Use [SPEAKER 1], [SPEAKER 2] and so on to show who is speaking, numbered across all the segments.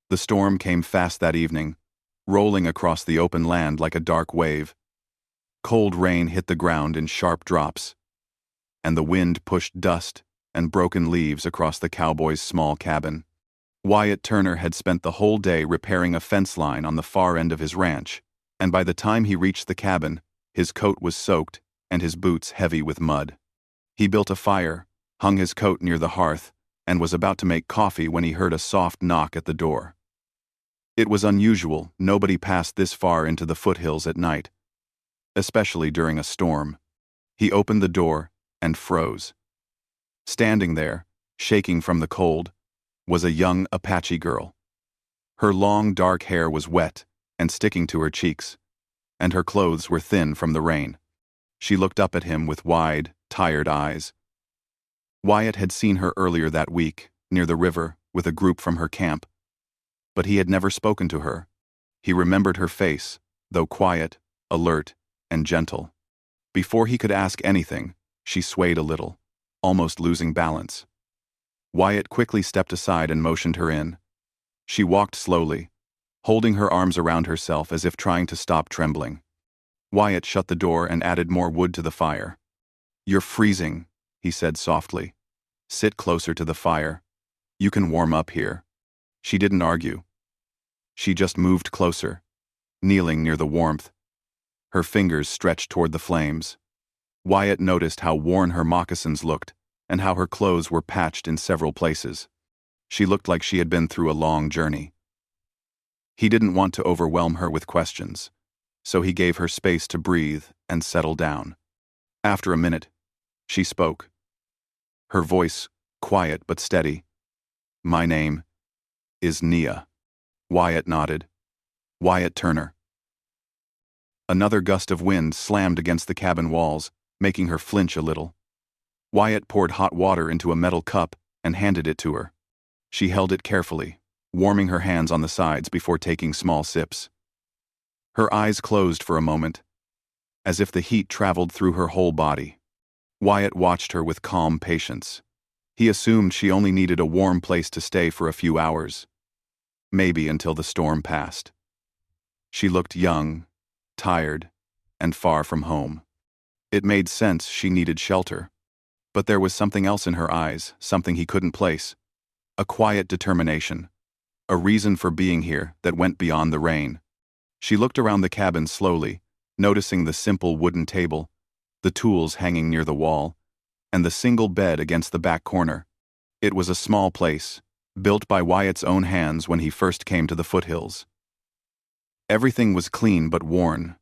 [SPEAKER 1] The storm came fast that evening, rolling across the open land like a dark wave. Cold rain hit the ground in sharp drops, and the wind pushed dust and broken leaves across the cowboy's small cabin. Wyatt Turner had spent the whole day repairing a fence line on the far end of his ranch, and by the time he reached the cabin, his coat was soaked and his boots heavy with mud. He built a fire, hung his coat near the hearth, and was about to make coffee when he heard a soft knock at the door. It was unusual, nobody passed this far into the foothills at night, especially during a storm. He opened the door and froze. Standing there, shaking from the cold, was a young Apache girl. Her long dark hair was wet and sticking to her cheeks, and her clothes were thin from the rain. She looked up at him with wide, tired eyes. Wyatt had seen her earlier that week, near the river, with a group from her camp, but he had never spoken to her. He remembered her face, though quiet, alert, and gentle. Before he could ask anything, she swayed a little, almost losing balance. Wyatt quickly stepped aside and motioned her in. She walked slowly, holding her arms around herself as if trying to stop trembling. Wyatt shut the door and added more wood to the fire. "You're freezing," he said softly. "Sit closer to the fire. You can warm up here." She didn't argue. She just moved closer, kneeling near the warmth. Her fingers stretched toward the flames. Wyatt noticed how worn her moccasins looked and how her clothes were patched in several places. She looked like she had been through a long journey. He didn't want to overwhelm her with questions, so he gave her space to breathe and settle down. After a minute, she spoke. Her voice, quiet but steady. "My name is Nia." Wyatt nodded. "Wyatt Turner." Another gust of wind slammed against the cabin walls, making her flinch a little. Wyatt poured hot water into a metal cup and handed it to her. She held it carefully, warming her hands on the sides before taking small sips. Her eyes closed for a moment, as if the heat traveled through her whole body. Wyatt watched her with calm patience. He assumed she only needed a warm place to stay for a few hours, maybe until the storm passed. She looked young, tired, and far from home. It made sense she needed shelter. But there was something else in her eyes, something he couldn't place. A quiet determination. A reason for being here that went beyond the rain. She looked around the cabin slowly, noticing the simple wooden table, the tools hanging near the wall, and the single bed against the back corner. It was a small place, built by Wyatt's own hands when he first came to the foothills. Everything was clean but worn,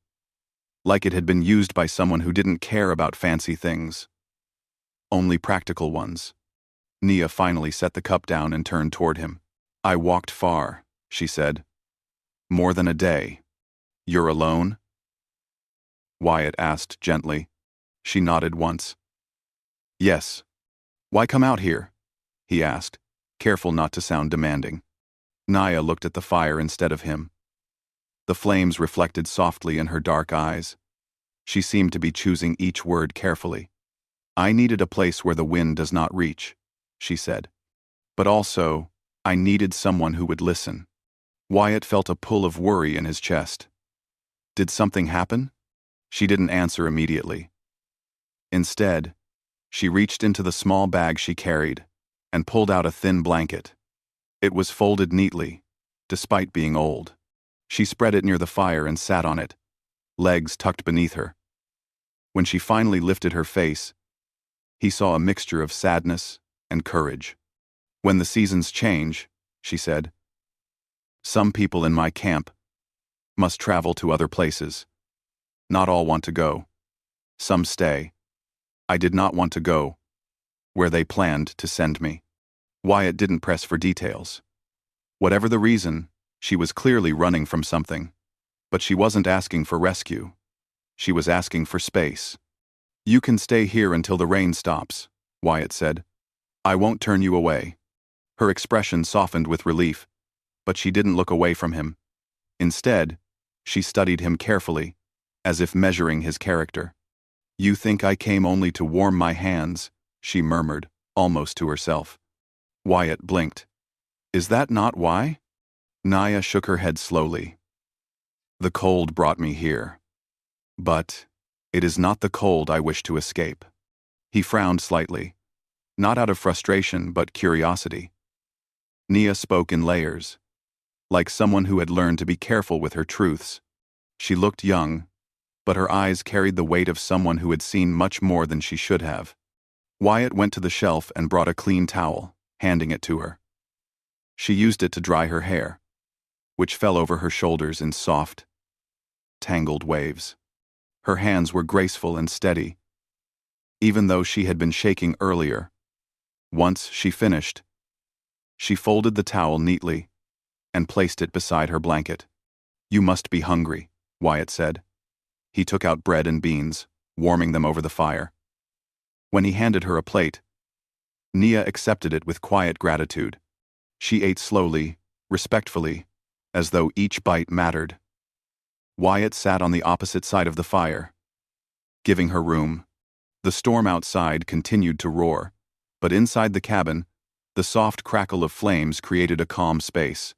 [SPEAKER 1] like it had been used by someone who didn't care about fancy things. Only practical ones. Nia finally set the cup down and turned toward him. "I walked far," she said. "More than a day. You're alone?" Wyatt asked gently. She nodded once. "Yes. Why come out here?" he asked, careful not to sound demanding. Nia looked at the fire instead of him. The flames reflected softly in her dark eyes. She seemed to be choosing each word carefully. "I needed a place where the wind does not reach," she said. "But also, I needed someone who would listen." Wyatt felt a pull of worry in his chest. Did something happen? She didn't answer immediately. Instead, she reached into the small bag she carried and pulled out a thin blanket. It was folded neatly, despite being old. She spread it near the fire and sat on it, legs tucked beneath her. When she finally lifted her face, he saw a mixture of sadness and courage. "When the seasons change," she said, "some people in my camp must travel to other places. Not all want to go. Some stay. I did not want to go where they planned to send me." Wyatt didn't press for details. Whatever the reason, she was clearly running from something. But she wasn't asking for rescue. She was asking for space. "You can stay here until the rain stops," Wyatt said. "I won't turn you away." Her expression softened with relief, but she didn't look away from him. Instead, she studied him carefully, as if measuring his character. "You think I came only to warm my hands," she murmured, almost to herself. Wyatt blinked. "Is that not why?" Naya shook her head slowly. The cold brought me here. But it is not the cold I wish to escape. He frowned slightly, not out of frustration but curiosity. Nia spoke in layers, like someone who had learned to be careful with her truths. She looked young, but her eyes carried the weight of someone who had seen much more than she should have. Wyatt went to the shelf and brought a clean towel, handing it to her. She used it to dry her hair, which fell over her shoulders in soft, tangled waves. Her hands were graceful and steady, even though she had been shaking earlier. Once she finished, she folded the towel neatly and placed it beside her blanket. "You must be hungry," Wyatt said. He took out bread and beans, warming them over the fire. When he handed her a plate, Nia accepted it with quiet gratitude. She ate slowly, respectfully, as though each bite mattered. Wyatt sat on the opposite side of the fire, giving her room. The storm outside continued to roar, but inside the cabin, the soft crackle of flames created a calm space.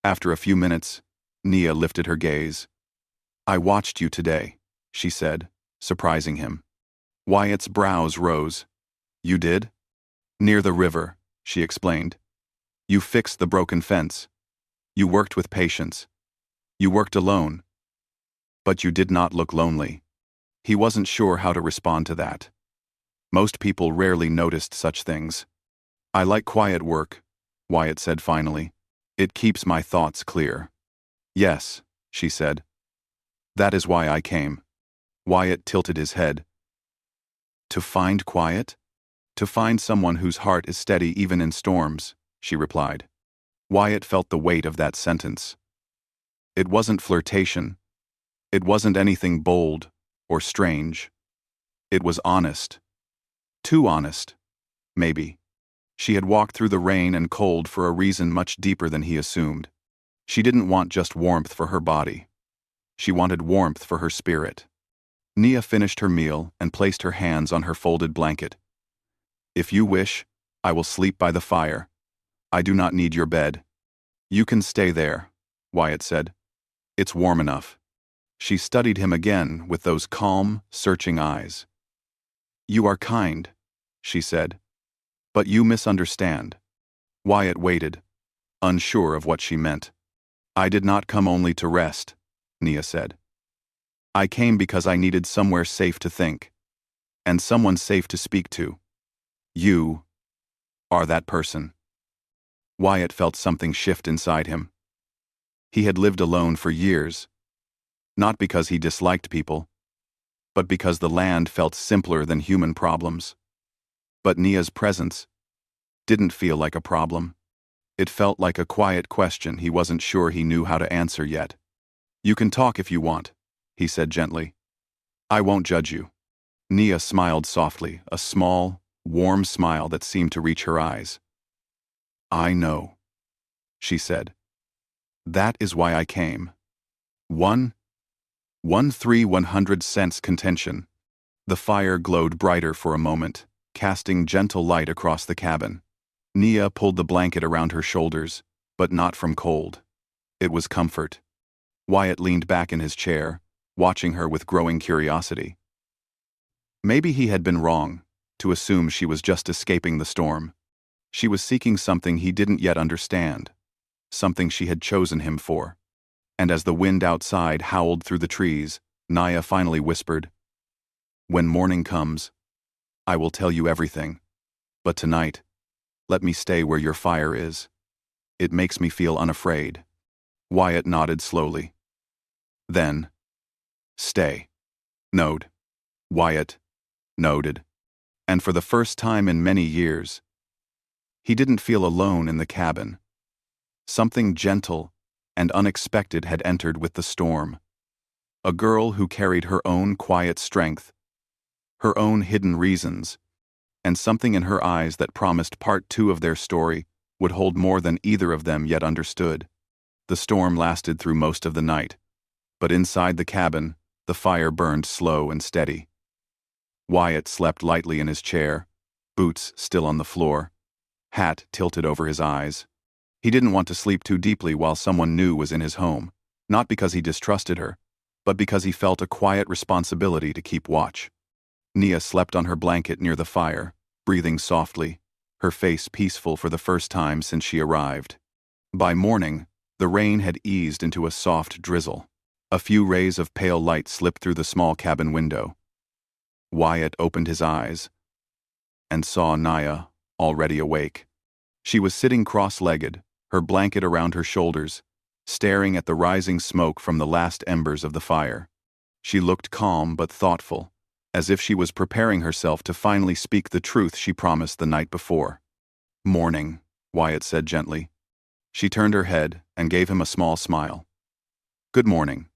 [SPEAKER 1] After a few minutes, Nia lifted her gaze. "I watched you today," she said, surprising him. Wyatt's brows rose. "You did?" "Near the river," she explained. "You fixed the broken fence. You worked with patience. You worked alone. But you did not look lonely." He wasn't sure how to respond to that. Most people rarely noticed such things. "I like quiet work," Wyatt said finally. "It keeps my thoughts clear." "Yes," she said. "That is why I came." Wyatt tilted his head. "To find quiet?" "To find someone whose heart is steady even in storms," she replied. Wyatt felt the weight of that sentence. It wasn't flirtation. It wasn't anything bold or strange. It was honest. Too honest, maybe. She had walked through the rain and cold for a reason much deeper than he assumed. She didn't want just warmth for her body. She wanted warmth for her spirit. Nia finished her meal and placed her hands on her folded blanket. "If you wish, I will sleep by the fire. I do not need your bed." "You can stay there," Wyatt said. "It's warm enough." She studied him again with those calm, searching eyes. "You are kind," she said. "But you misunderstand." Wyatt waited, unsure of what she meant. "I did not come only to rest," Nia said. "I came because I needed somewhere safe to think, and someone safe to speak to. You are that person." Wyatt felt something shift inside him. He had lived alone for years, not because he disliked people, but because the land felt simpler than human problems. But Nia's presence didn't feel like a problem. It felt like a quiet question he wasn't sure he knew how to answer yet. "You can talk if you want," he said gently. "I won't judge you." Nia smiled softly, a small, warm smile that seemed to reach her eyes. "I know," she said. "That is why I came." 100 cents contention. The fire glowed brighter for a moment, casting gentle light across the cabin. Nia pulled the blanket around her shoulders, but not from cold. It was comfort. Wyatt leaned back in his chair, watching her with growing curiosity. Maybe he had been wrong to assume she was just escaping the storm. She was seeking something he didn't yet understand, something she had chosen him for. And as the wind outside howled through the trees, Nia finally whispered, "When morning comes, I will tell you everything. But tonight, let me stay where your fire is. It makes me feel unafraid." Wyatt nodded slowly. Then, "Stay." "Node." Wyatt nodded. And for the first time in many years, he didn't feel alone in the cabin. Something gentle and unexpected had entered with the storm. A girl who carried her own quiet strength, her own hidden reasons, and something in her eyes that promised part two of their story would hold more than either of them yet understood. The storm lasted through most of the night, but inside the cabin, the fire burned slow and steady. Wyatt slept lightly in his chair, boots still on the floor, hat tilted over his eyes. He didn't want to sleep too deeply while someone new was in his home, not because he distrusted her, but because he felt a quiet responsibility to keep watch. Nia slept on her blanket near the fire, breathing softly, her face peaceful for the first time since she arrived. By morning, the rain had eased into a soft drizzle. A few rays of pale light slipped through the small cabin window. Wyatt opened his eyes and saw Nia, already awake. She was sitting cross-legged, her blanket around her shoulders, staring at the rising smoke from the last embers of the fire. She looked calm but thoughtful, as if she was preparing herself to finally speak the truth she promised the night before. "Morning," Wyatt said gently. She turned her head and gave him a small smile. "Good morning.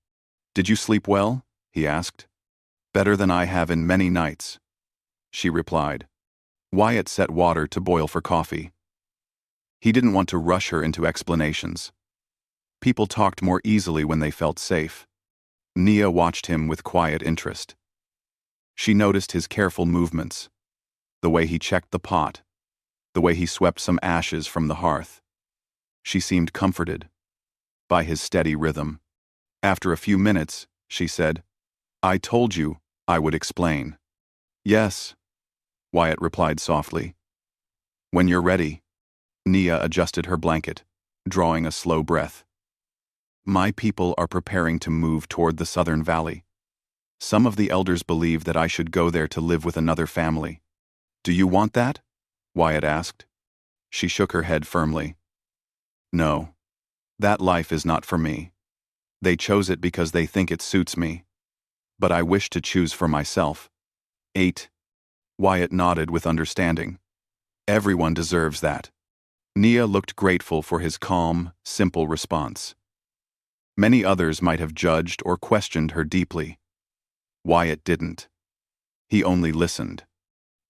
[SPEAKER 1] Did you sleep well?" he asked. "Better than I have in many nights," she replied. Wyatt set water to boil for coffee. He didn't want to rush her into explanations. People talked more easily when they felt safe. Nia watched him with quiet interest. She noticed his careful movements, the way he checked the pot, the way he swept some ashes from the hearth. She seemed comforted by his steady rhythm. After a few minutes, she said, "I told you I would explain." "Yes," Wyatt replied softly. "When you're ready." Nia adjusted her blanket, drawing a slow breath. "My people are preparing to move toward the southern valley. Some of the elders believe that I should go there to live with another family. Do you want that?" Wyatt asked. She shook her head firmly. "No. That life is not for me. They chose it because they think it suits me. But I wish to choose for myself." 8. Wyatt nodded with understanding. "Everyone deserves that." Nia looked grateful for his calm, simple response. Many others might have judged or questioned her deeply. Wyatt didn't. He only listened.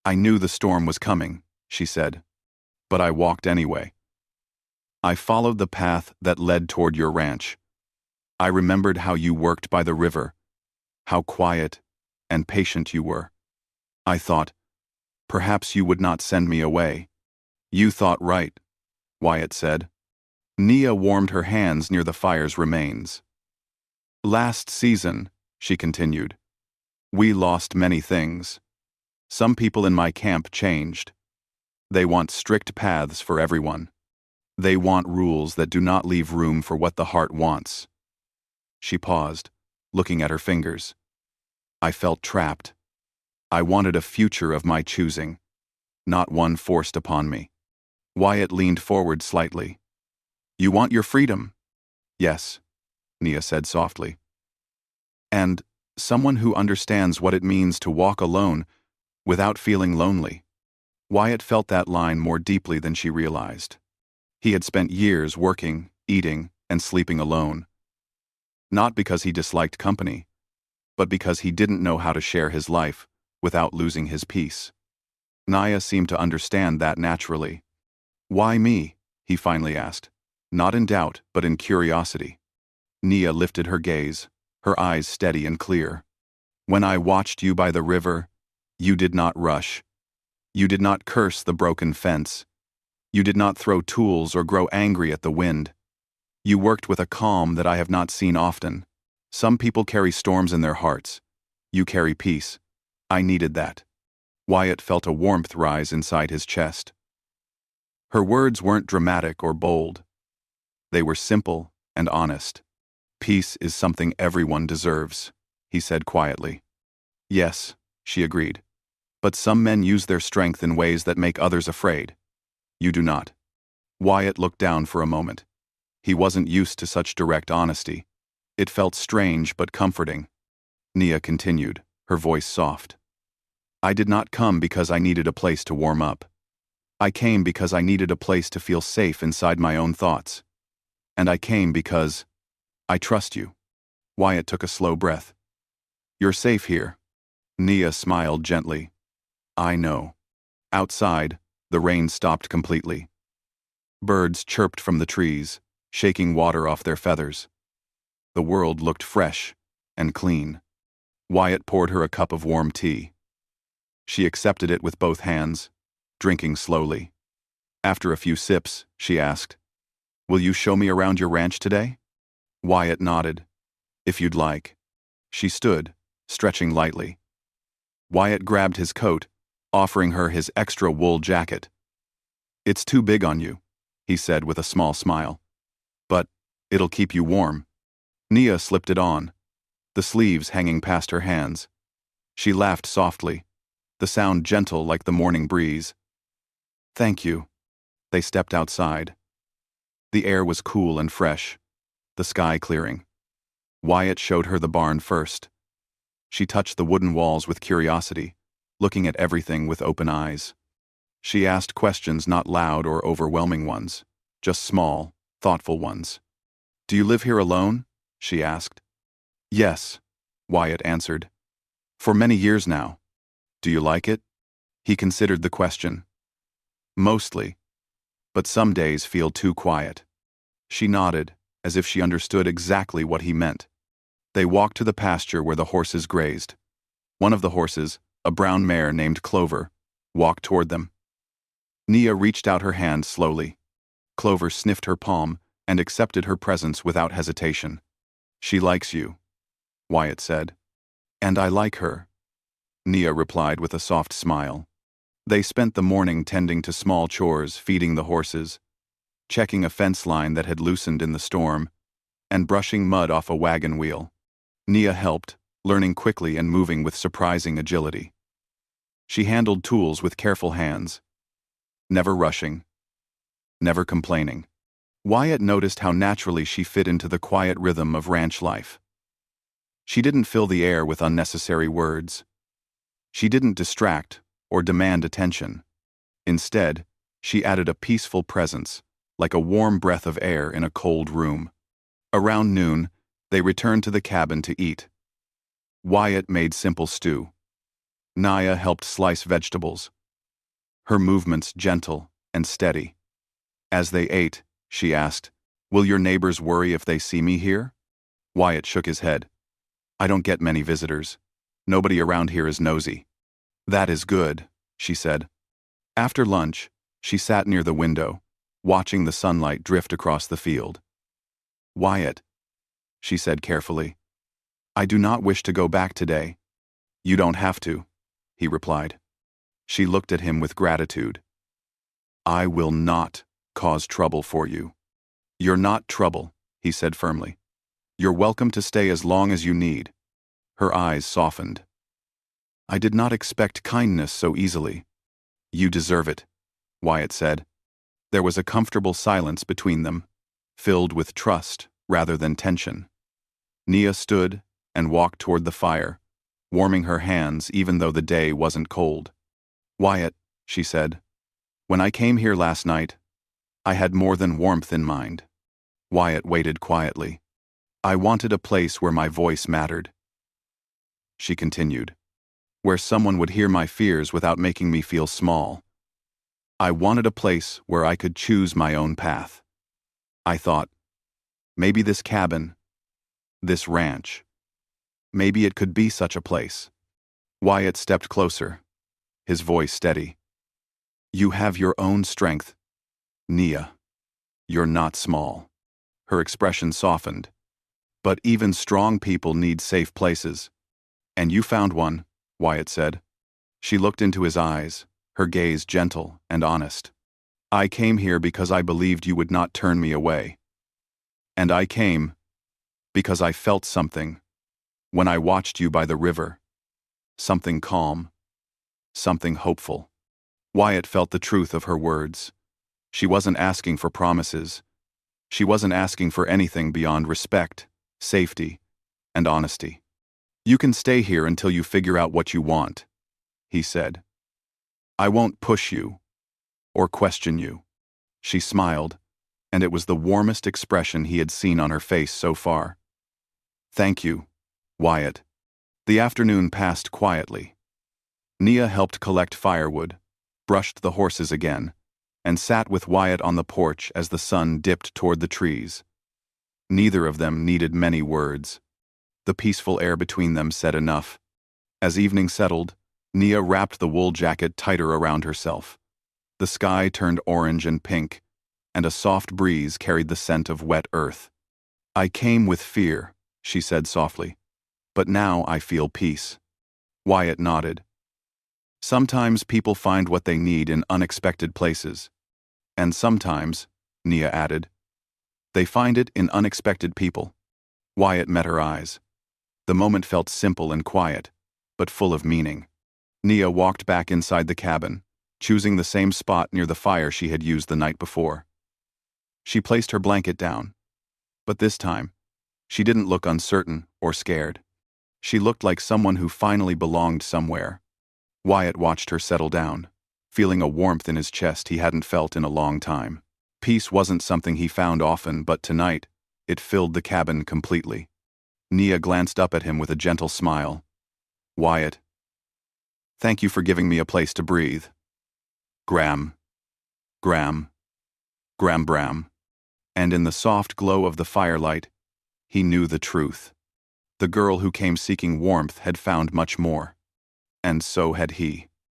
[SPEAKER 1] "I knew the storm was coming," she said. "But I walked anyway. I followed the path that led toward your ranch. I remembered how you worked by the river, how quiet and patient you were. I thought, perhaps you would not send me away." "You thought right," Wyatt said. Nia warmed her hands near the fire's remains. "Last season," she continued, "we lost many things. Some people in my camp changed. They want strict paths for everyone. They want rules that do not leave room for what the heart wants." She paused, looking at her fingers. "I felt trapped. I wanted a future of my choosing, not one forced upon me." Wyatt leaned forward slightly. "You want your freedom?" "Yes," Nia said softly. "And someone who understands what it means to walk alone without feeling lonely." Wyatt felt that line more deeply than she realized. He had spent years working, eating, and sleeping alone. Not because he disliked company, but because he didn't know how to share his life without losing his peace. Nia seemed to understand that naturally. "Why me?" he finally asked, not in doubt but in curiosity. Nia lifted her gaze, her eyes steady and clear. "When I watched you by the river, you did not rush. You did not curse the broken fence. You did not throw tools or grow angry at the wind. You worked with a calm that I have not seen often. Some people carry storms in their hearts. You carry peace. I needed that." Wyatt felt a warmth rise inside his chest. Her words weren't dramatic or bold. They were simple and honest. "Peace is something everyone deserves," he said quietly. "Yes," she agreed. "But some men use their strength in ways that make others afraid. You do not." Wyatt looked down for a moment. He wasn't used to such direct honesty. It felt strange but comforting. Nia continued, her voice soft. "I did not come because I needed a place to warm up. I came because I needed a place to feel safe inside my own thoughts. And I came because I trust you." Wyatt took a slow breath. "You're safe here." Nia smiled gently. "I know." Outside, the rain stopped completely. Birds chirped from the trees, shaking water off their feathers. The world looked fresh and clean. Wyatt poured her a cup of warm tea. She accepted it with both hands, drinking slowly. After a few sips, she asked, Will you show me around your ranch today? Wyatt nodded. If you'd like. She stood, stretching lightly. Wyatt grabbed his coat, offering her his extra wool jacket. It's too big on you, he said with a small smile. But it'll keep you warm. Nia slipped it on, the sleeves hanging past her hands. She laughed softly, the sound gentle like the morning breeze. Thank you. They stepped outside. The air was cool and fresh, the sky clearing. Wyatt showed her the barn first. She touched the wooden walls with curiosity, looking at everything with open eyes. She asked questions, not loud or overwhelming ones, just small, thoughtful ones. Do you live here alone? She asked. Yes, Wyatt answered. For many years now. Do you like it? He considered the question. Mostly. But some days feel too quiet. She nodded, as if she understood exactly what he meant. They walked to the pasture where the horses grazed. One of the horses, a brown mare named Clover, walked toward them. Nia reached out her hand slowly. Clover sniffed her palm and accepted her presence without hesitation. She likes you, Wyatt said. And I like her, Nia replied with a soft smile. They spent the morning tending to small chores, feeding the horses, checking a fence line that had loosened in the storm, and brushing mud off a wagon wheel. Nia helped, learning quickly and moving with surprising agility. She handled tools with careful hands, never rushing, never complaining. Wyatt noticed how naturally she fit into the quiet rhythm of ranch life. She didn't fill the air with unnecessary words. She didn't distract or demand attention. Instead, she added a peaceful presence, like a warm breath of air in a cold room. Around noon, they returned to the cabin to eat. Wyatt made simple stew. Nia helped slice vegetables, her movements gentle and steady. As they ate, she asked, "Will your neighbors worry if they see me here?" Wyatt shook his head. "I don't get many visitors. Nobody around here is nosy." "That is good," she said. After lunch, she sat near the window, watching the sunlight drift across the field. "Wyatt," she said carefully, "I do not wish to go back today." "You don't have to," he replied. She looked at him with gratitude. "I will not cause trouble for you." "You're not trouble," he said firmly. "You're welcome to stay as long as you need." Her eyes softened. "I did not expect kindness so easily." "You deserve it," Wyatt said. There was a comfortable silence between them, filled with trust rather than tension. Nia stood and walked toward the fire, warming her hands even though the day wasn't cold. "Wyatt," she said, "when I came here last night, I had more than warmth in mind." Wyatt waited quietly. "I wanted a place where my voice mattered." She continued, "Where someone would hear my fears without making me feel small. I wanted a place where I could choose my own path. I thought, maybe this cabin, this ranch, maybe it could be such a place." Wyatt stepped closer, his voice steady. "You have your own strength, Nia. You're not small." Her expression softened. "But even strong people need safe places. And you found one," Wyatt said. She looked into his eyes, her gaze gentle and honest. "I came here because I believed you would not turn me away. And I came because I felt something when I watched you by the river. Something calm, something hopeful." Wyatt felt the truth of her words. She wasn't asking for promises. She wasn't asking for anything beyond respect, safety, and honesty. "You can stay here until you figure out what you want," he said. "I won't push you or question you." She smiled, and it was the warmest expression he had seen on her face so far. "Thank you, Wyatt." The afternoon passed quietly. Nia helped collect firewood, brushed the horses again, and sat with Wyatt on the porch as the sun dipped toward the trees. Neither of them needed many words. The peaceful air between them said enough. As evening settled, Nia wrapped the wool jacket tighter around herself. The sky turned orange and pink, and a soft breeze carried the scent of wet earth. "I came with fear," she said softly, "but now I feel peace." Wyatt nodded. "Sometimes people find what they need in unexpected places. And sometimes," Nia added, "they find it in unexpected people." Wyatt met her eyes. The moment felt simple and quiet, but full of meaning. Nia walked back inside the cabin, choosing the same spot near the fire she had used the night before. She placed her blanket down, but this time, she didn't look uncertain or scared. She looked like someone who finally belonged somewhere. Wyatt watched her settle down, feeling a warmth in his chest he hadn't felt in a long time. Peace wasn't something he found often, but tonight, it filled the cabin completely. Nia glanced up at him with a gentle smile. "Wyatt, thank you for giving me a place to breathe." Gram, gram, gram bram. And in the soft glow of the firelight, he knew the truth. The girl who came seeking warmth had found much more. And so had he.